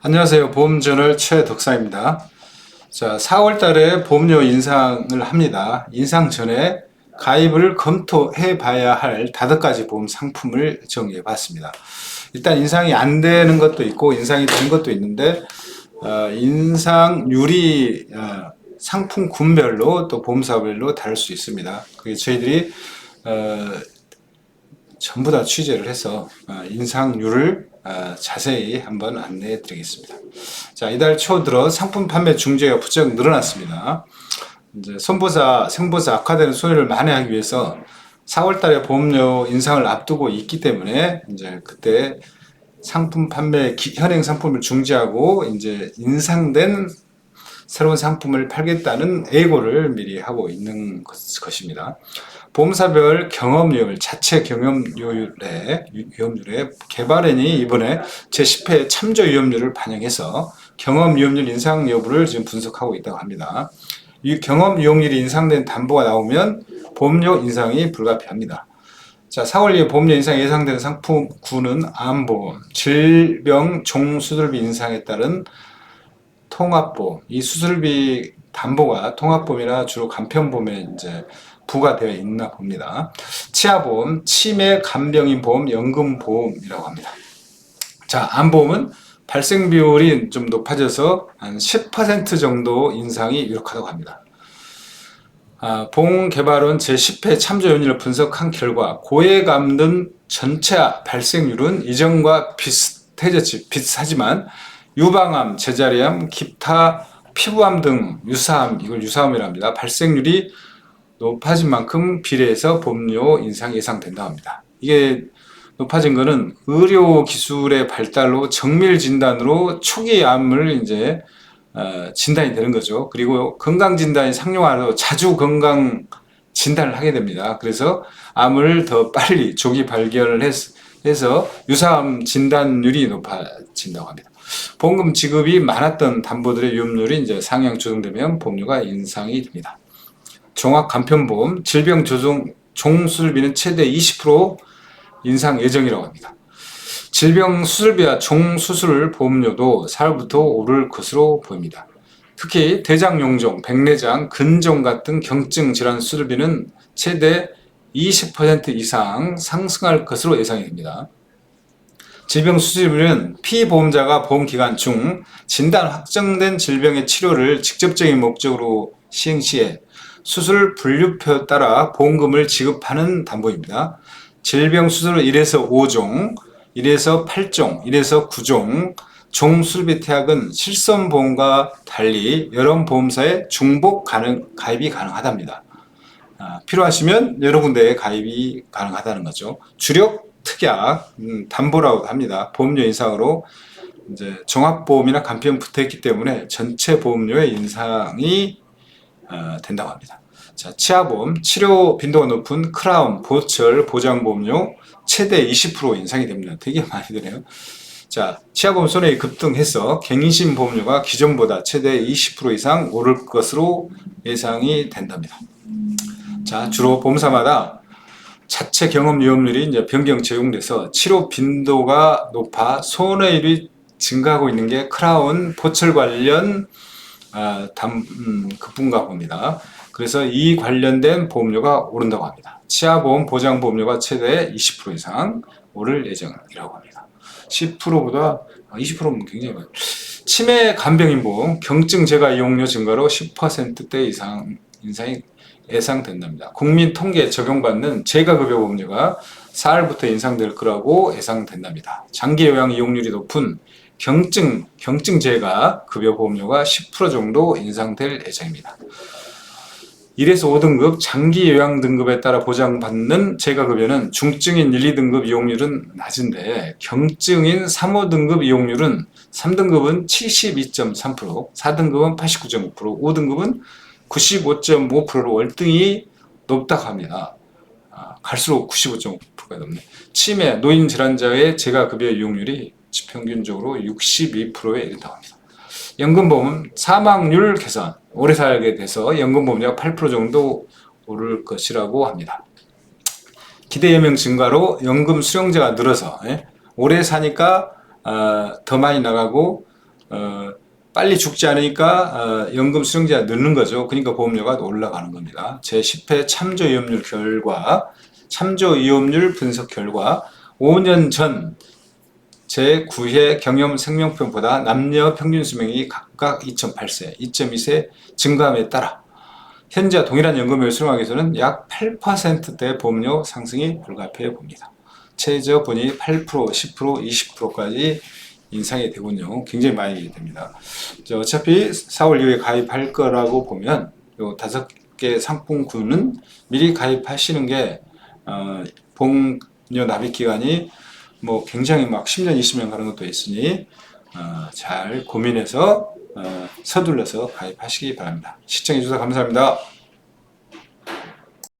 안녕하세요. 보험저널 최덕사입니다. 자, 4월 달에 보험료 인상을 합니다. 인상 전에 가입을 검토해 봐야 할 5가지 보험 상품을 정리해 봤습니다. 일단 인상이 안 되는 것도 있고 인상이 된 것도 있는데 인상률이 상품군별로 또 보험사별로 다를 수 있습니다. 그게 저희들이 전부 다 취재를 해서 인상률을 자세히 한번 안내해 드리겠습니다. 자, 이달 초 들어 상품 판매 중재가 부쩍 늘어났습니다. 이제 선보사, 생보사 악화되는 손해를 만회하기 위해서 4월 달에 보험료 인상을 앞두고 있기 때문에 이제 그때 상품 판매 현행 상품을 중지하고 이제 인상된 새로운 상품을 팔겠다는 예고를 미리 하고 있는 것입니다. 보험사별 경험료율, 자체 경험료율의 위험률에 개발인이 이번에 제10회 참조 위험률을 반영해서 경험 위험률 인상 여부를 지금 분석하고 있다고 합니다. 이 경험 위험률이 인상된 담보가 나오면 보험료 인상이 불가피합니다. 자, 4월 2일 보험료 인상 예상되는 상품군은 암보험, 질병 종수술비 인상에 따른 통합보험, 이 수술비 담보가 통합보험이나 주로 간편보험에 이제 부과되어 있나 봅니다. 치아보험, 치매 간병인 보험, 연금보험이라고 합니다. 자, 암보험은 발생 비율이 좀 높아져서 한 10% 정도 인상이 유력하다고 합니다. 보험개발원 제10회 참조연율을 분석한 결과 고해감 등 전체 발생률은 이전과 비슷하지만 유방암, 제자리암, 기타 피부암 등 유사암, 이걸 유사암이라 합니다. 발생률이 높아진 만큼 비례해서 보험료 인상이 예상된다고 합니다. 이게 높아진 것은 의료 기술의 발달로 정밀 진단으로 초기 암을 이제 진단이 되는 거죠. 그리고 건강 진단이 상용화로 자주 건강 진단을 하게 됩니다. 그래서 암을 더 빨리 조기 발견을 해서 유사암 진단율이 높아진다고 합니다. 보험금 지급이 많았던 담보들의 위험률이 이제 상향 조정되면 보험료가 인상이 됩니다. 종합 간편보험, 질병 종수술비는 최대 20% 인상 예정이라고 합니다. 질병 수술비와 종수술 보험료도 4월부터 오를 것으로 보입니다. 특히 대장용종, 백내장, 근종 같은 경증 질환 수술비는 최대 20% 이상 상승할 것으로 예상이 됩니다. 질병 수술비는 피보험자가 보험기간 중 진단 확정된 질병의 치료를 직접적인 목적으로 시행 시에 수술 분류표에 따라 보험금을 지급하는 담보입니다. 질병 수술은 1에서 5종, 1에서 8종, 1에서 9종, 종수술비 태약은 실손보험과 달리 여러 보험사에 중복 가입이 가능하답니다. 필요하시면 여러 군데에 가입이 가능하다는 거죠. 주력 특약, 담보라고 합니다. 보험료 인상으로 이제 종합보험이나 간편 붙어있기 때문에 전체 보험료의 인상이 된다고 합니다. 자, 치아보험, 치료 빈도가 높은 크라운, 보철, 보장보험료 최대 20% 인상이 됩니다. 되게 많이 드네요. 자, 치아보험 손해액이 급등해서 갱신 보험료가 기존보다 최대 20% 이상 오를 것으로 예상이 된답니다. 자, 주로 보험사마다 자체 경험 위험률이 이제 변경 적용돼서 치료 빈도가 높아 손해율이 증가하고 있는 게 크라운, 보철 관련 급분가 봅니다. 그래서 이 관련된 보험료가 오른다고 합니다. 치아보험, 보장보험료가 최대 20% 이상 오를 예정이라고 합니다. 10%보다 20%면 굉장히 많아요. 치매 간병인 보험, 경증 재가 이용료 증가로 10%대 이상 인상이 예상된답니다. 국민통계에 적용받는 재가급여 보험료가 4월부터 인상될 거라고 예상된답니다. 장기 요양 이용률이 높은 경증 재가 급여 보험료가 10% 정도 인상될 예정입니다. 1에서 5등급 장기 요양 등급에 따라 보장받는 재가급여는 중증인 1, 2등급 이용률은 낮은데 경증인 3, 5등급 이용률은 3등급은 72.3%, 4등급은 89.5%, 5등급은 95.5%로 월등히 높다고 합니다. 갈수록 95.5%가 넘네. 치매, 노인 질환자의 재가급여 이용률이 평균적으로 62%에 이른다고 합니다. 연금보험은 사망률 개선, 오래 살게 돼서 연금보험료가 8% 정도 오를 것이라고 합니다. 기대연명 증가로 연금 수령자가 늘어서 오래 사니까 더 많이 나가고 빨리 죽지 않으니까 연금 수령자가 늦는 거죠. 그러니까 보험료가 올라가는 겁니다. 제10회 참조위험률 결과, 참조위험률 분석 결과 5년 전 제9회 경험 생명표보다 남녀 평균 수명이 각각 2.8세, 2.2세 증가함에 따라 현재와 동일한 연금을 수령하기 위해서는 약 8%대 보험료 상승이 불가피해 봅니다. 최저분이 8%, 10%, 20%까지 인상이 되군요. 굉장히 많이 됩니다. 어차피 4월 이후에 가입할 거라고 보면 요 5개 상품군은 미리 가입하시는 게 보험료 납입 기간이 뭐 굉장히 막 10년, 20년 가는 것도 있으니 잘 고민해서 서둘러서 가입하시기 바랍니다. 시청해 주셔서 감사합니다.